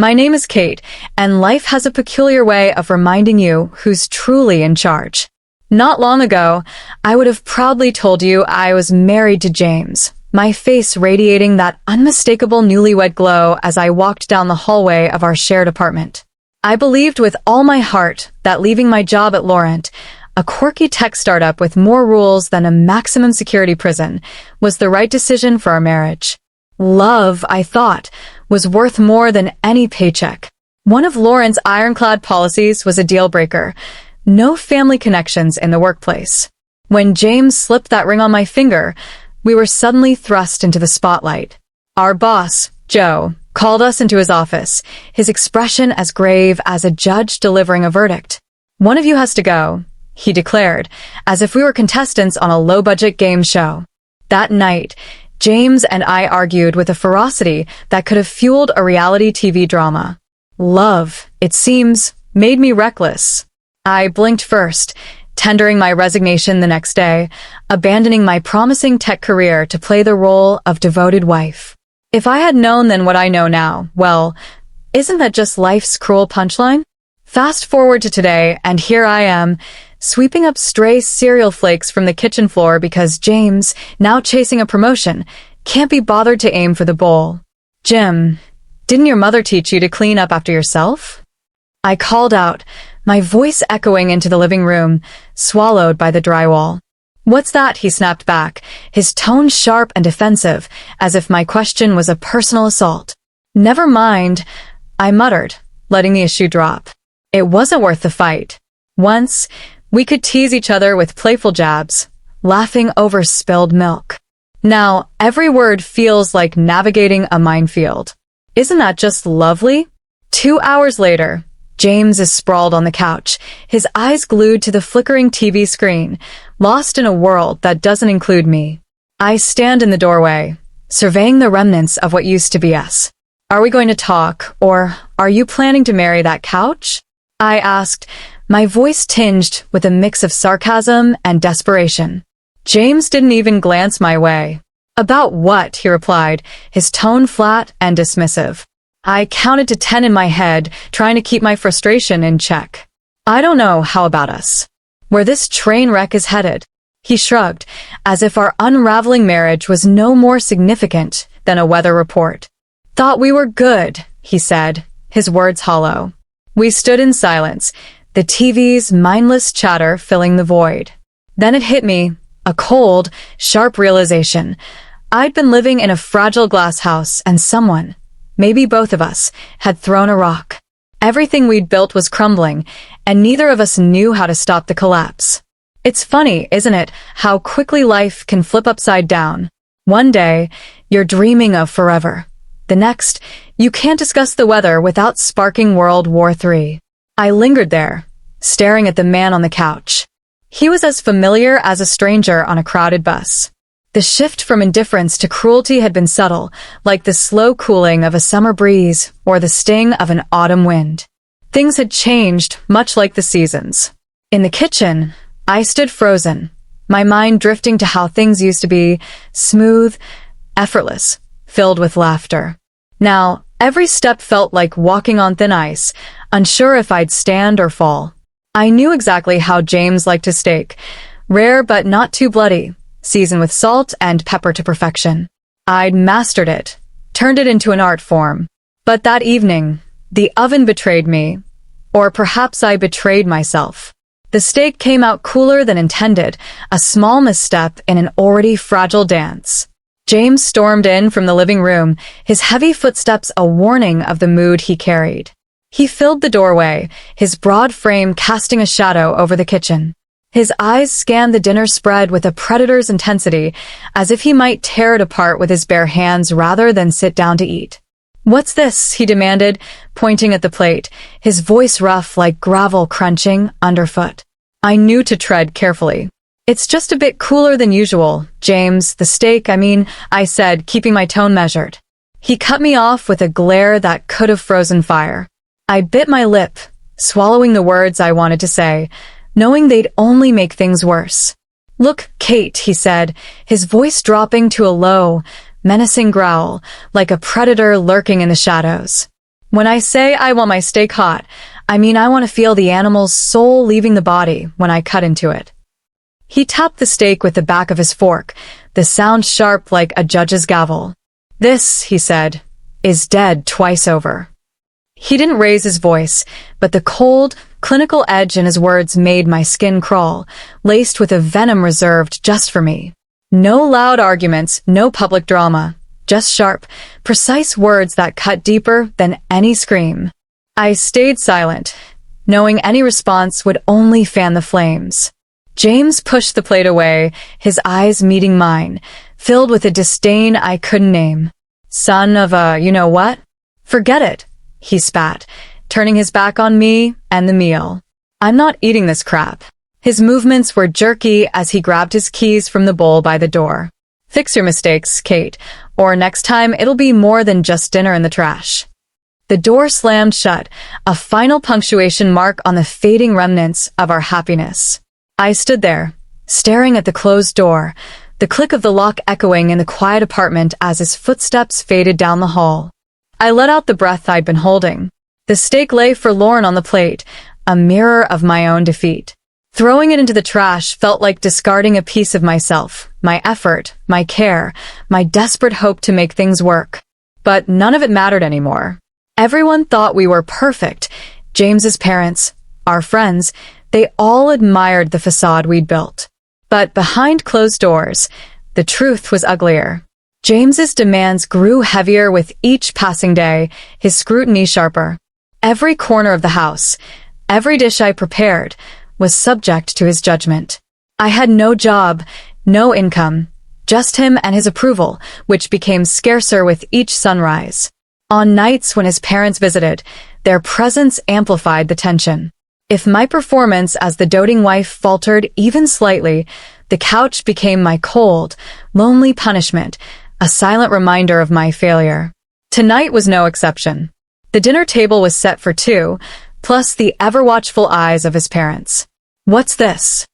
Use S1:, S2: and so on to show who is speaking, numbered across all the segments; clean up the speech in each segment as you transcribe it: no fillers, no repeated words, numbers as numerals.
S1: My name is Kate, and life has a peculiar way of reminding you who's truly in charge. Not long ago, I would have proudly told you I was married to James, my face radiating that unmistakable newlywed glow as I walked down the hallway of our shared apartment. I believed with all my heart that leaving my job at Laurent, a quirky tech startup with more rules than a maximum security prison, was the right decision for our marriage. Love, I thought, was worth more than any paycheck. One of Laurent's ironclad policies was a deal breaker: no family connections in the workplace. When James slipped that ring on my finger, we were suddenly thrust into the spotlight. Our boss, Joe, called us into his office, his expression as grave as a judge delivering a verdict. "One of you has to go," he declared, as if we were contestants on a low-budget game show. That night, James and I argued with a ferocity that could have fueled a reality TV drama. Love, it seems, made me reckless. I blinked first, tendering my resignation the next day, abandoning my promising tech career to play the role of devoted wife. If I had known then what I know now, well, isn't that just life's cruel punchline? Fast forward to today, and here I am, sweeping up stray cereal flakes from the kitchen floor because James, now chasing a promotion, can't be bothered to aim for the bowl. "Jim, didn't your mother teach you to clean up after yourself?" I called out, my voice echoing into the living room, swallowed by the drywall. "What's that?" he snapped back, his tone sharp and defensive, as if my question was a personal assault. "Never mind," I muttered, letting the issue drop. It wasn't worth the fight. Once, we could tease each other with playful jabs, laughing over spilled milk. Now, every word feels like navigating a minefield. Isn't that just lovely? 2 hours later, James is sprawled on the couch, his eyes glued to the flickering TV screen, lost in a world that doesn't include me. I stand in the doorway, surveying the remnants of what used to be us. "Are we going to talk, or are you planning to marry that couch?" I asked, my voice tinged with a mix of sarcasm and desperation. James didn't even glance my way. "About what?" he replied, his tone flat and dismissive. I counted to 10 in my head, trying to keep my frustration in check. "I don't know how about us. Where this train wreck is headed." He shrugged, as if our unraveling marriage was no more significant than a weather report. "Thought we were good," he said, his words hollow. We stood in silence, the TV's mindless chatter filling the void. Then it hit me, a cold, sharp realization. I'd been living in a fragile glass house, and someone, maybe both of us, had thrown a rock. Everything we'd built was crumbling, and neither of us knew how to stop the collapse. It's funny, isn't it, how quickly life can flip upside down. One day, you're dreaming of forever. The next, you can't discuss the weather without sparking World War III. I lingered there, staring at the man on the couch. He was as familiar as a stranger on a crowded bus. The shift from indifference to cruelty had been subtle, like the slow cooling of a summer breeze or the sting of an autumn wind. Things had changed, much like the seasons. In the kitchen, I stood frozen, my mind drifting to how things used to be, smooth, effortless, filled with laughter. Now, every step felt like walking on thin ice, unsure if I'd stand or fall. I knew exactly how James liked his steak, rare but not too bloody, seasoned with salt and pepper to perfection. I'd mastered it, turned it into an art form. But that evening, the oven betrayed me, or perhaps I betrayed myself. The steak came out cooler than intended, a small misstep in an already fragile dance. James stormed in from the living room, his heavy footsteps a warning of the mood he carried. He filled the doorway, his broad frame casting a shadow over the kitchen. His eyes scanned the dinner spread with a predator's intensity, as if he might tear it apart with his bare hands rather than sit down to eat. "What's this?" he demanded, pointing at the plate, his voice rough like gravel crunching underfoot. I knew to tread carefully. "It's just a bit cooler than usual, James, the steak, I said, keeping my tone measured. He cut me off with a glare that could have frozen fire. I bit my lip, swallowing the words I wanted to say, knowing they'd only make things worse. "Look, Kate," he said, his voice dropping to a low, menacing growl, like a predator lurking in the shadows. When I say I want my steak hot, I mean I want to feel the animal's soul leaving the body when I cut into it. He tapped the steak with the back of his fork, the sound sharp like a judge's gavel. This, he said, is dead twice over. He didn't raise his voice, but the cold, clinical edge in his words made my skin crawl, laced with a venom reserved just for me. No loud arguments, no public drama, just sharp, precise words that cut deeper than any scream. I stayed silent, knowing any response would only fan the flames. James pushed the plate away, his eyes meeting mine, filled with a disdain I couldn't name. Son of a you-know-what? Forget it, he spat, turning his back on me and the meal. I'm not eating this crap. His movements were jerky as he grabbed his keys from the bowl by the door. Fix your mistakes, Kate, or next time it'll be more than just dinner in the trash. The door slammed shut, a final punctuation mark on the fading remnants of our happiness. I stood there, staring at the closed door, the click of the lock echoing in the quiet apartment as his footsteps faded down the hall. I let out the breath I'd been holding. The steak lay forlorn on the plate, a mirror of my own defeat. Throwing it into the trash felt like discarding a piece of myself, my effort, my care, my desperate hope to make things work. But none of it mattered anymore. Everyone thought we were perfect. James's parents, our friends, they all admired the facade we'd built. But behind closed doors, the truth was uglier. James's demands grew heavier with each passing day, his scrutiny sharper. Every corner of the house, every dish I prepared, was subject to his judgment. I had no job, no income, just him and his approval, which became scarcer with each sunrise. On nights when his parents visited, their presence amplified the tension. If my performance as the doting wife faltered even slightly, the couch became my cold, lonely punishment, a silent reminder of my failure. Tonight was no exception. The dinner table was set for two, plus the ever-watchful eyes of his parents. "What's this?"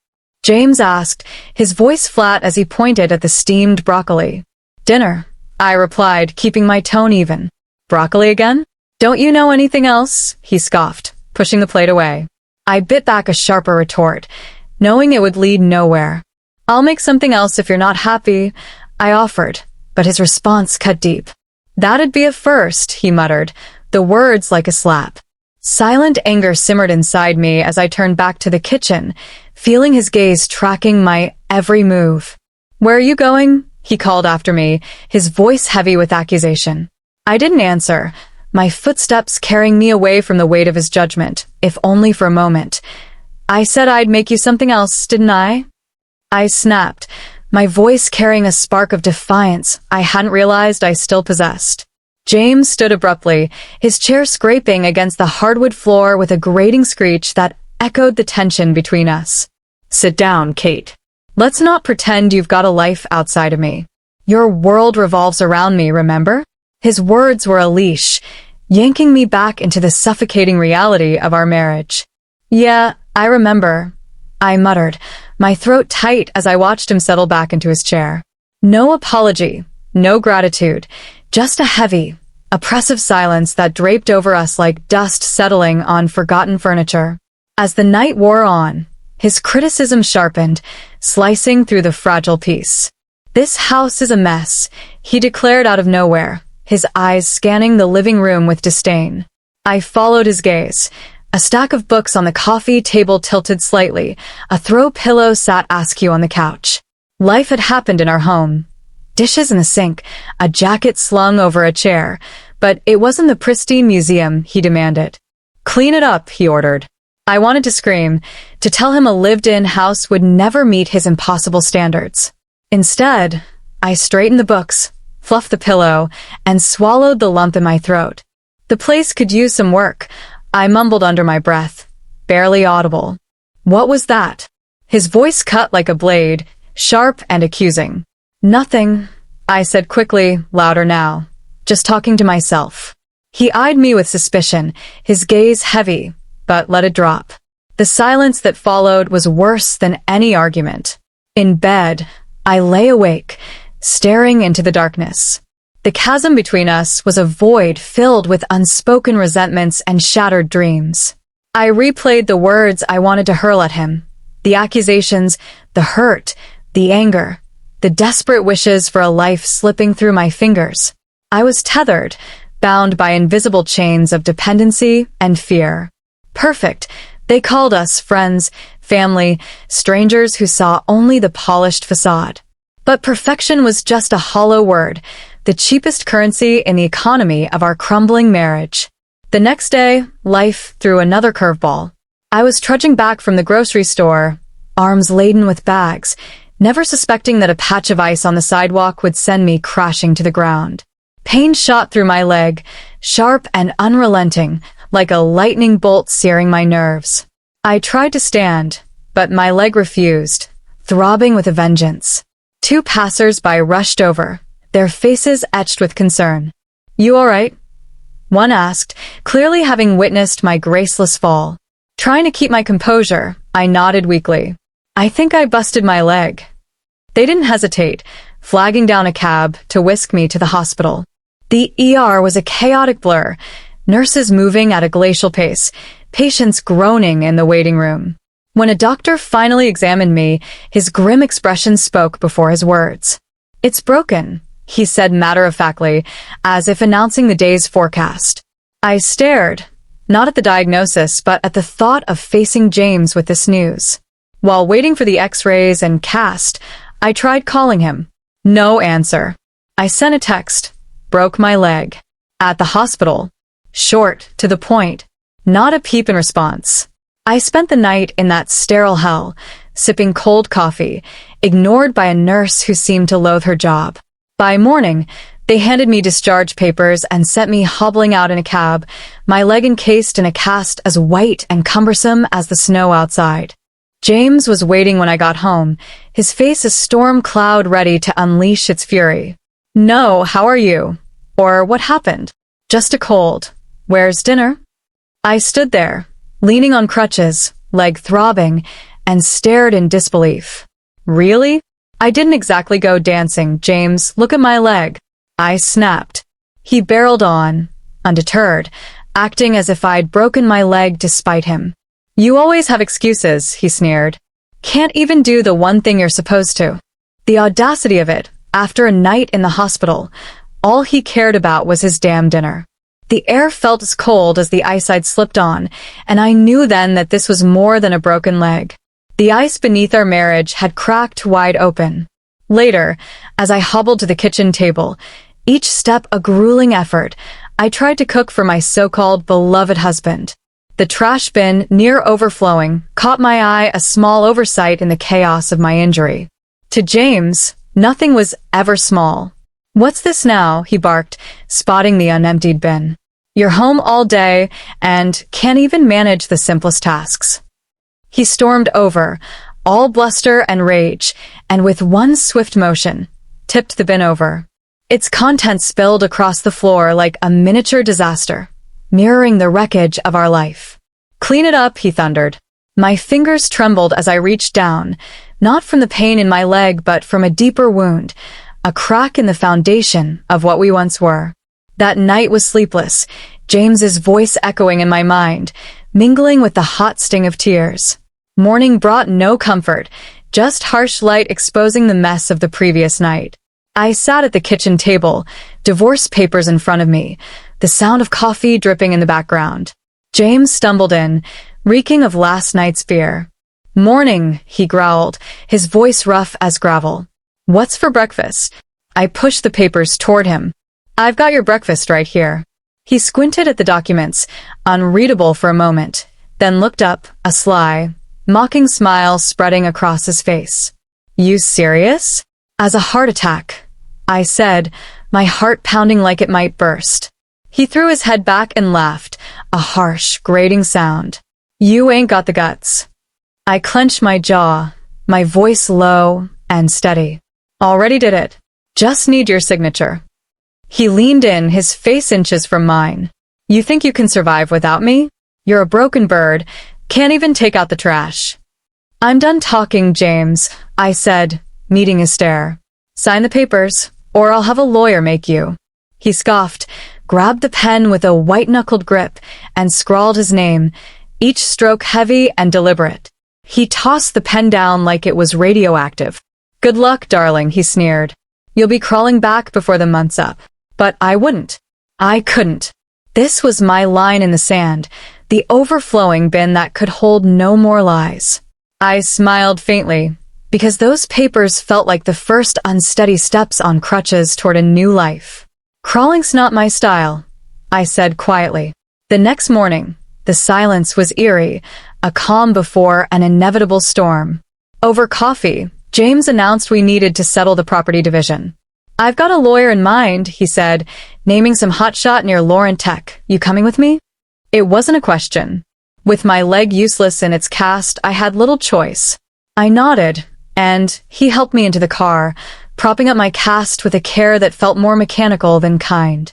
S1: James asked, his voice flat as he pointed at the steamed broccoli. "Dinner," I replied, keeping my tone even. "Broccoli again? Don't you know anything else?" he scoffed, pushing the plate away. I bit back a sharper retort, knowing it would lead nowhere. "I'll make something else if you're not happy," I offered, but his response cut deep. "That'd be a first," he muttered, the words like a slap. Silent anger simmered inside me as I turned back to the kitchen, feeling his gaze tracking my every move. "Where are you going?" he called after me, his voice heavy with accusation. I didn't answer, my footsteps carrying me away from the weight of his judgment, if only for a moment. "I said I'd make you something else, didn't I?" I snapped, my voice carrying a spark of defiance I hadn't realized I still possessed. James stood abruptly, his chair scraping against the hardwood floor with a grating screech that echoed the tension between us. "Sit down, Kate. Let's not pretend you've got a life outside of me. Your world revolves around me, remember?" His words were a leash, yanking me back into the suffocating reality of our marriage. "Yeah, I remember," I muttered, my throat tight as I watched him settle back into his chair. No apology, no gratitude, just a heavy, oppressive silence that draped over us like dust settling on forgotten furniture. As the night wore on, his criticism sharpened, slicing through the fragile peace. "This house is a mess," he declared out of nowhere, his eyes scanning the living room with disdain. I followed his gaze. A stack of books on the coffee table tilted slightly, a throw pillow sat askew on the couch. Life had happened in our home. Dishes in the sink, a jacket slung over a chair, but it wasn't the pristine museum he demanded. "Clean it up," he ordered. I wanted to scream, to tell him a lived-in house would never meet his impossible standards. Instead, I straightened the books, fluffed the pillow, and swallowed the lump in my throat. "The place could use some work," I mumbled under my breath, barely audible. "What was that?" His voice cut like a blade, sharp and accusing. "Nothing," I said quickly, louder now. "Just talking to myself." He eyed me with suspicion, his gaze heavy, but let it drop. The silence that followed was worse than any argument. In bed, I lay awake, staring into the darkness. The chasm between us was a void filled with unspoken resentments and shattered dreams. I replayed the words I wanted to hurl at him, the accusations, the hurt, the anger, the desperate wishes for a life slipping through my fingers. I was tethered, bound by invisible chains of dependency and fear. Perfect. They called us friends, family, strangers who saw only the polished facade. But perfection was just a hollow word, the cheapest currency in the economy of our crumbling marriage. The next day, life threw another curveball. I was trudging back from the grocery store, arms laden with bags, never suspecting that a patch of ice on the sidewalk would send me crashing to the ground. Pain shot through my leg, sharp and unrelenting, like a lightning bolt searing my nerves. I tried to stand, but my leg refused, throbbing with a vengeance. Two passers-by rushed over, their faces etched with concern. "You all right?" one asked, clearly having witnessed my graceless fall. Trying to keep my composure, I nodded weakly. "I think I busted my leg." They didn't hesitate, flagging down a cab to whisk me to the hospital. The ER was a chaotic blur, nurses moving at a glacial pace, patients groaning in the waiting room. When a doctor finally examined me, his grim expression spoke before his words. "It's broken," he said matter-of-factly, as if announcing the day's forecast. I stared, not at the diagnosis, but at the thought of facing James with this news. While waiting for the x-rays and cast, I tried calling him. No answer. I sent a text. Broke my leg. At the hospital. Short, to the point. Not a peep in response. I spent the night in that sterile hell, sipping cold coffee, ignored by a nurse who seemed to loathe her job. By morning, they handed me discharge papers and sent me hobbling out in a cab, my leg encased in a cast as white and cumbersome as the snow outside. James was waiting when I got home, his face a storm cloud ready to unleash its fury. "No, how are you?" Or "What happened?" "Just a cold. Where's dinner?" I stood there, leaning on crutches, leg throbbing, and stared in disbelief. "Really? I didn't exactly go dancing, James. Look at my leg." I snapped. He barreled on, undeterred, acting as if I'd broken my leg to spite him. "You always have excuses," he sneered. "Can't even do the one thing you're supposed to." The audacity of it, after a night in the hospital, all he cared about was his damn dinner. The air felt as cold as the ice I'd slipped on, and I knew then that this was more than a broken leg. The ice beneath our marriage had cracked wide open. Later, as I hobbled to the kitchen table, each step a grueling effort, I tried to cook for my so-called beloved husband. The trash bin, near overflowing, caught my eye, a small oversight in the chaos of my injury. To James, nothing was ever small. "What's this now?" he barked, spotting the unemptied bin. "You're home all day and can't even manage the simplest tasks." He stormed over, all bluster and rage, and with one swift motion, tipped the bin over. Its contents spilled across the floor like a miniature disaster, mirroring the wreckage of our life. "Clean it up," he thundered. My fingers trembled as I reached down, not from the pain in my leg but from a deeper wound, a crack in the foundation of what we once were. That night was sleepless, James's voice echoing in my mind, mingling with the hot sting of tears. Morning brought no comfort, just harsh light exposing the mess of the previous night. I sat at the kitchen table, divorce papers in front of me, the sound of coffee dripping in the background. James stumbled in, reeking of last night's beer. "Morning," he growled, his voice rough as gravel. "What's for breakfast?" I pushed the papers toward him. "I've got your breakfast right here." He squinted at the documents, unreadable for a moment, then looked up, a sly, mocking smile spreading across his face. "You serious?" "As a heart attack," I said, my heart pounding like it might burst. He threw his head back and laughed, a harsh, grating sound. "You ain't got the guts." I clenched my jaw, my voice low and steady. "Already did it. Just need your signature." He leaned in, his face inches from mine. "You think you can survive without me? You're a broken bird, can't even take out the trash." "I'm done talking, James," I said, meeting his stare. "Sign the papers, or I'll have a lawyer make you." He scoffed, grabbed the pen with a white-knuckled grip, and scrawled his name, each stroke heavy and deliberate. He tossed the pen down like it was radioactive. "Good luck, darling," he sneered. "You'll be crawling back before the month's up." But I wouldn't. I couldn't. This was my line in the sand, the overflowing bin that could hold no more lies. I smiled faintly, because those papers felt like the first unsteady steps on crutches toward a new life. "Crawling's not my style," I said quietly. The next morning, the silence was eerie, a calm before an inevitable storm. Over coffee, James announced we needed to settle the property division. "I've got a lawyer in mind," he said, naming some hotshot near Lauren Tech. "You coming with me?" It wasn't a question. With my leg useless in its cast, I had little choice. I nodded, and he helped me into the car, propping up my cast with a care that felt more mechanical than kind.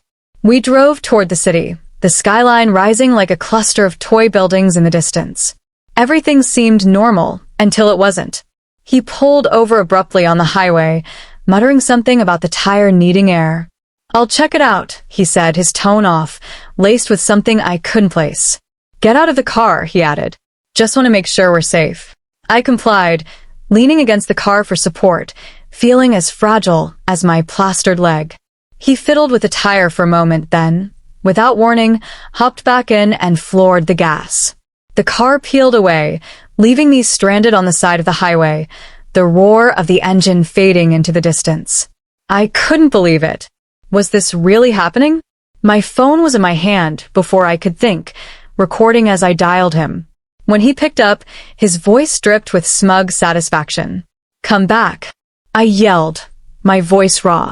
S1: We drove toward the city, the skyline rising like a cluster of toy buildings in the distance. Everything seemed normal until it wasn't. He pulled over abruptly on the highway, muttering something about the tire needing air. "I'll check it out," he said, his tone off, laced with something I couldn't place. "Get out of the car," he added. "Just want to make sure we're safe." I complied, leaning against the car for support, feeling as fragile as my plastered leg. He fiddled with the tire for a moment, then, without warning, hopped back in and floored the gas. The car peeled away, leaving me stranded on the side of the highway, the roar of the engine fading into the distance. I couldn't believe it. Was this really happening? My phone was in my hand before I could think, recording as I dialed him. When he picked up, his voice dripped with smug satisfaction. "Come back," I yelled, my voice raw.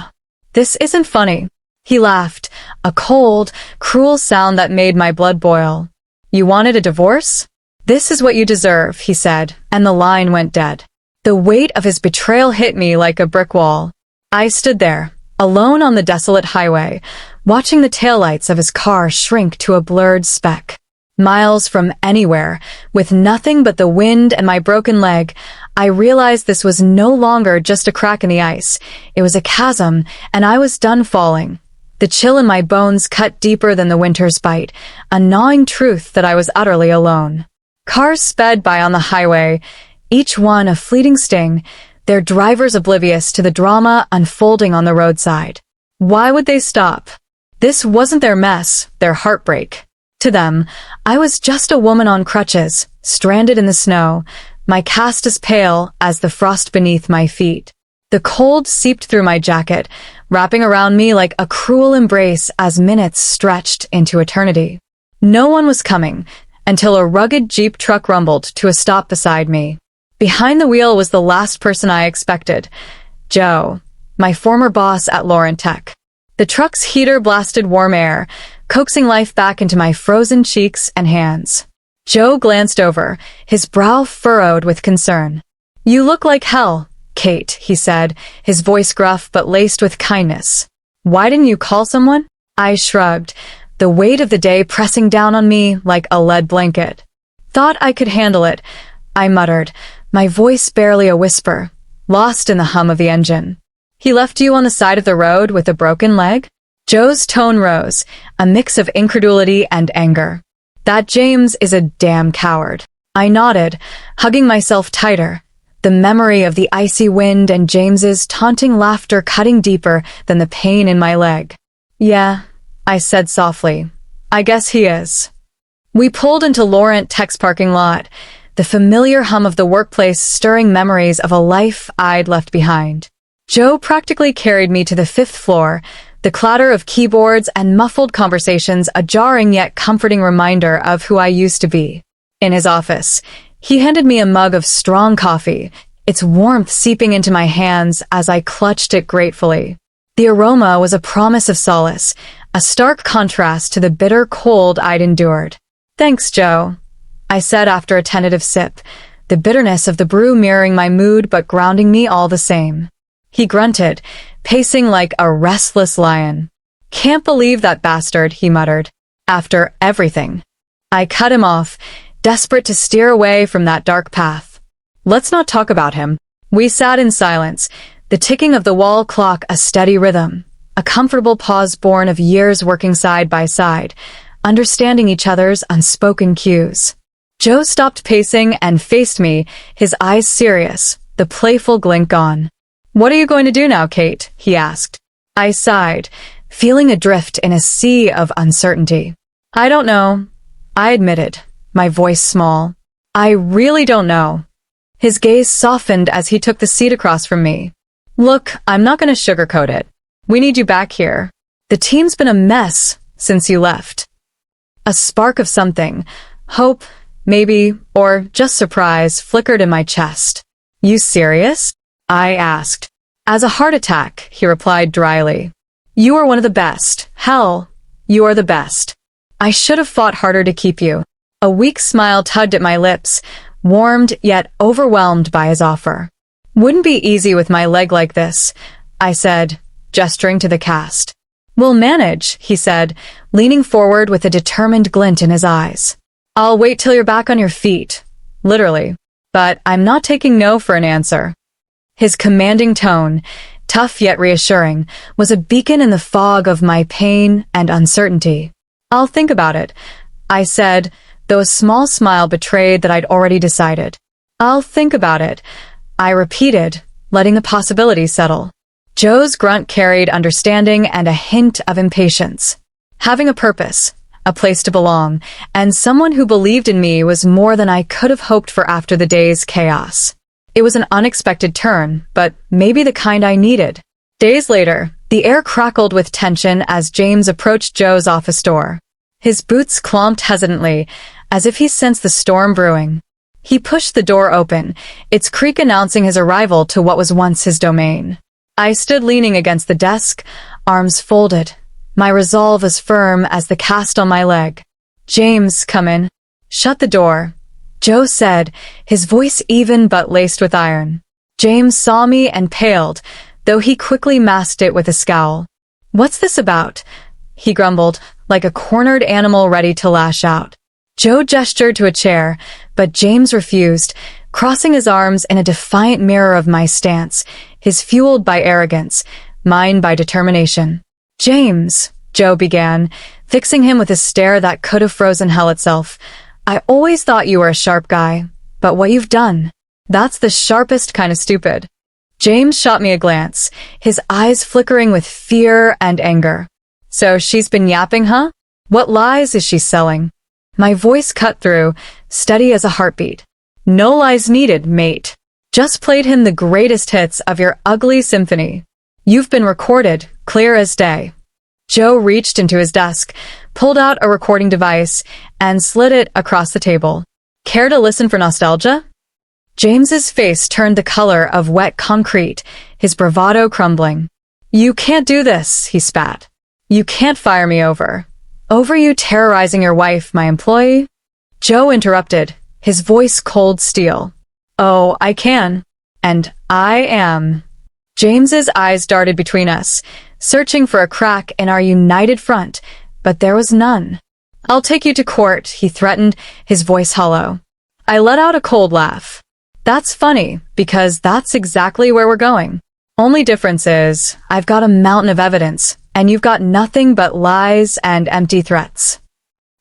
S1: "This isn't funny." He laughed, a cold, cruel sound that made my blood boil. "You wanted a divorce? This is what you deserve," he said, and the line went dead. The weight of his betrayal hit me like a brick wall. I stood there, alone on the desolate highway, watching the taillights of his car shrink to a blurred speck. Miles from anywhere, with nothing but the wind and my broken leg, I realized this was no longer just a crack in the ice. It was a chasm, and I was done falling. The chill in my bones cut deeper than the winter's bite, a gnawing truth that I was utterly alone. Cars sped by on the highway, each one a fleeting sting, their drivers oblivious to the drama unfolding on the roadside. Why would they stop? This wasn't their mess, their heartbreak. To them, I was just a woman on crutches, stranded in the snow, my cast as pale as the frost beneath my feet. The cold seeped through my jacket, wrapping around me like a cruel embrace as minutes stretched into eternity. No one was coming, until a rugged Jeep truck rumbled to a stop beside me. Behind the wheel was the last person I expected, Joe, my former boss at Lauren Tech. The truck's heater blasted warm air, coaxing life back into my frozen cheeks and hands. Joe glanced over, his brow furrowed with concern. "You look like hell, Kate," he said, his voice gruff but laced with kindness. "Why didn't you call someone?" I shrugged, the weight of the day pressing down on me like a lead blanket. "Thought I could handle it," I muttered, my voice barely a whisper, lost in the hum of the engine. "He left you on the side of the road with a broken leg?" Joe's tone rose, a mix of incredulity and anger. "That James is a damn coward." I nodded, hugging myself tighter, the memory of the icy wind and James's taunting laughter cutting deeper than the pain in my leg. "Yeah," I said softly. "I guess he is." We pulled into Lauren Tech's parking lot, the familiar hum of the workplace stirring memories of a life I'd left behind. Joe practically carried me to the 5th floor, the clatter of keyboards and muffled conversations a jarring yet comforting reminder of who I used to be. In his office, he handed me a mug of strong coffee, its warmth seeping into my hands as I clutched it gratefully. The aroma was a promise of solace, a stark contrast to the bitter cold I'd endured. "Thanks, Joe," I said after a tentative sip, the bitterness of the brew mirroring my mood but grounding me all the same. He grunted, pacing like a restless lion. "Can't believe that bastard," he muttered. "After everything." I cut him off, desperate to steer away from that dark path. "Let's not talk about him." We sat in silence, the ticking of the wall clock a steady rhythm. a comfortable pause born of years working side by side, understanding each other's unspoken cues. Joe stopped pacing and faced me, his eyes serious, the playful glint gone. "What are you going to do now, Kate?" he asked. I sighed, feeling adrift in a sea of uncertainty. "I don't know," I admitted, my voice small. "I really don't know." His gaze softened as he took the seat across from me. "Look, I'm not going to sugarcoat it. We need you back here. The team's been a mess since you left." A spark of something, hope, maybe, or just surprise, flickered in my chest. "You serious?" I asked. "As a heart attack," he replied dryly. "You are one of the best. Hell, you are the best. I should have fought harder to keep you." A weak smile tugged at my lips, warmed yet overwhelmed by his offer. "Wouldn't be easy with my leg like this," I said, gesturing to the cast. "We'll manage," he said, leaning forward with a determined glint in his eyes. "I'll wait till you're back on your feet." Literally. But I'm not taking no for an answer. His commanding tone, tough yet reassuring, was a beacon in the fog of my pain and uncertainty. "I'll think about it," I said, though a small smile betrayed that I'd already decided. "I'll think about it," I repeated, letting the possibility settle. Joe's grunt carried understanding and a hint of impatience. Having a purpose, a place to belong, and someone who believed in me was more than I could have hoped for after the day's chaos. It was an unexpected turn, but maybe the kind I needed. Days later, the air crackled with tension as James approached Joe's office door. His boots clomped hesitantly, as if he sensed the storm brewing. He pushed the door open, its creak announcing his arrival to what was once his domain. I stood leaning against the desk, arms folded, my resolve as firm as the cast on my leg. "James, come in." "Shut the door," Joe said, his voice even but laced with iron. James saw me and paled, though he quickly masked it with a scowl. "What's this about?" he grumbled, like a cornered animal ready to lash out. Joe gestured to a chair, but James refused, crossing his arms in a defiant mirror of my stance, his fueled by arrogance, mine by determination. "James," Joe began, fixing him with a stare that could have frozen hell itself. "I always thought you were a sharp guy, but what you've done, that's the sharpest kind of stupid." James shot me a glance, his eyes flickering with fear and anger. "So she's been yapping, huh? What lies is she selling?" My voice cut through, steady as a heartbeat. "No lies needed, mate. Just played him the greatest hits of your ugly symphony. You've been recorded, clear as day." Joe reached into his desk, pulled out a recording device, and slid it across the table. "Care to listen for nostalgia?" James's face turned the color of wet concrete, his bravado crumbling. "You can't do this," he spat. "You can't fire me over you terrorizing your wife, my employee?" Joe interrupted, his voice cold steel. "Oh, I can. And I am." James's eyes darted between us, searching for a crack in our united front, but there was none. "I'll take you to court," he threatened, his voice hollow. I let out a cold laugh. "That's funny, because that's exactly where we're going. Only difference is, I've got a mountain of evidence, and you've got nothing but lies and empty threats."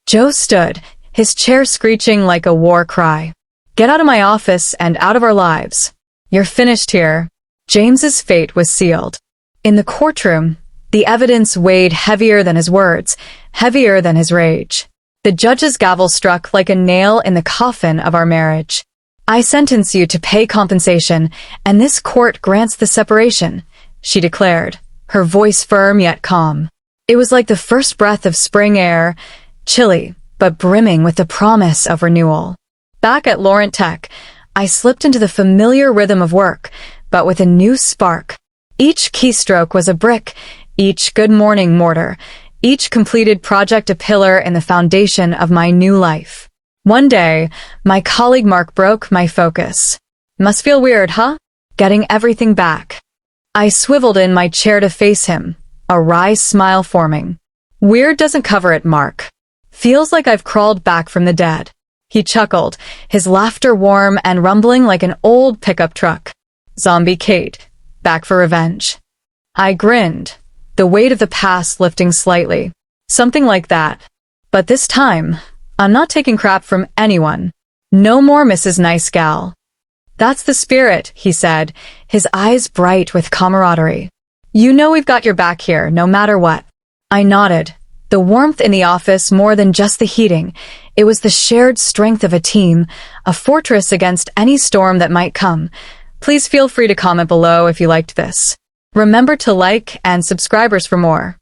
S1: Joe stood, his chair screeching like a war cry. "Get out of my office and out of our lives. You're finished here." James's fate was sealed. In the courtroom, the evidence weighed heavier than his words, heavier than his rage. The judge's gavel struck like a nail in the coffin of our marriage. "I sentence you to pay compensation, and this court grants the separation," she declared, her voice firm yet calm. It was like the first breath of spring air, chilly, but brimming with the promise of renewal. Back at Laurent Tech, I slipped into the familiar rhythm of work, but with a new spark. Each keystroke was a brick, each good morning mortar, each completed project a pillar in the foundation of my new life. One day, my colleague Mark broke my focus. "Must feel weird, huh? Getting everything back." I swiveled in my chair to face him, a wry smile forming. "Weird doesn't cover it, Mark. Feels like I've crawled back from the dead." He chuckled, his laughter warm and rumbling like an old pickup truck. "Zombie Kate, back for revenge." I grinned, the weight of the past lifting slightly. Something like that. But this time, I'm not taking crap from anyone. No more Mrs. Nice Gal. That's the spirit, he said, his eyes bright with camaraderie. You know we've got your back here, no matter what. I nodded. The warmth in the office more than just the heating. It was the shared strength of a team, a fortress against any storm that might come. Please feel free to comment below if you liked this. Remember to like and subscribers for more.